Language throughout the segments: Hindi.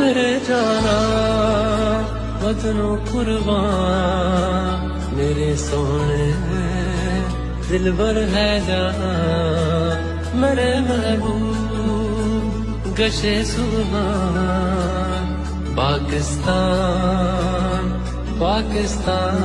मेरे जाना वतनों कुर्बान, मेरे सोने दिलबर है जहां, मेरे महबूब गशे सुभान। पाकिस्तान पाकिस्तान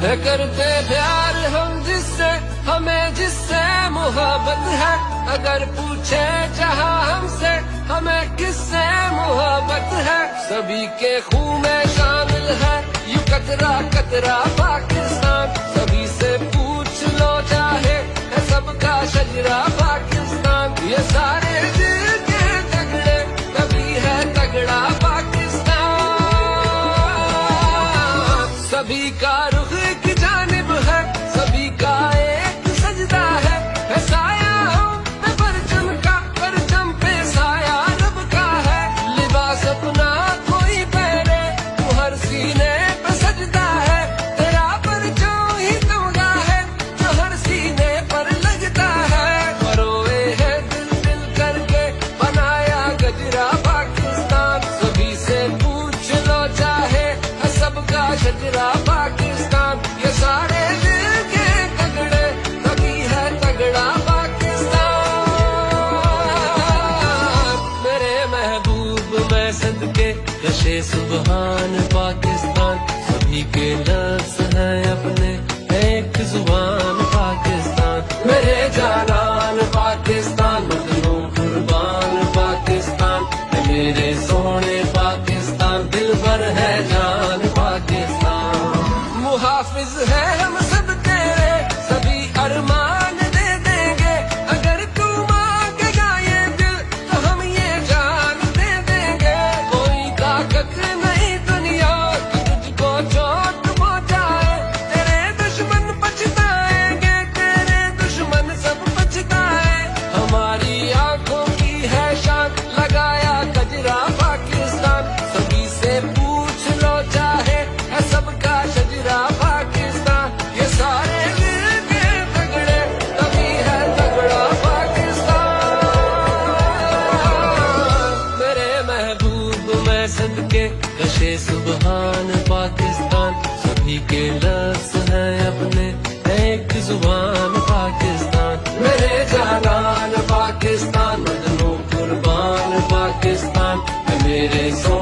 है करते प्यार हम जिससे, हमें जिससे मोहब्बत है। अगर पूछे जहां हमसे हमें किससे मोहब्बत है। सभी के खून में शामिल है यू कतरा कतरा पाकिस्तान। सभी से पूछ लो चाहे है सबका शजरा पाकिस्तान। ये सारे दिल के तगड़े तभी है तगड़ा पाकिस्तान। सभी का रुख की जानिब है, सभी का एक सजदा है। साया पे परचम का, परचम पे साया रब का है। लिबास अपना कोई पहने तो हर सीने पे सजदा है। तेरा परचम ही तमगा है जो हर सीने पर लगता है। परोए है दिल दिल करके बनाया गजरा पाकिस्तान। सभी से पूछ लो चाहे है सबका शजरा पाकिस्तान। ये सारे दिल के तगड़े तभी है तगड़ा पाकिस्तान। मेरे महबूब मैं सदके गशे सुभान पाकिस्तान। सभी के लफ्ज़ हैं अपने एक जुबान पाकिस्तान। मेरे जानान पाकिस्तान, बदनों कुर्बान पाकिस्तान। मेरे सोने पाकिस्तान, दिल भर है जान पाकिस्तान। मुहाफिज है हम सब तेरे, सभी अरमान दे देंगे। अगर तू मांगेगा ये दिल तो हम ये जान दे देंगे। कोई ताकत नहीं दुनिया की तुझको चोट पहुंचाए। तेरे दुश्मन पछताएंगे, तेरे दुश्मन सब पछताए। हमारी आंखों की है शान लगाया गजरा पाकिस्तान। सभी से पूछ लो चाहे है सबका शजरा पाकिस्तान। ये सारे दिल के तगड़े तभी है तगड़ा पाकिस्तान। मेरे महबूब मैं सदके गशे सुभान पाकिस्तान। सभी के लफ्ज़ हैं अपने एक जुबान पाकिस्तान। मेरे जानान पाकिस्तान, बदनों कुर्बान पाकिस्तान। मेरे सो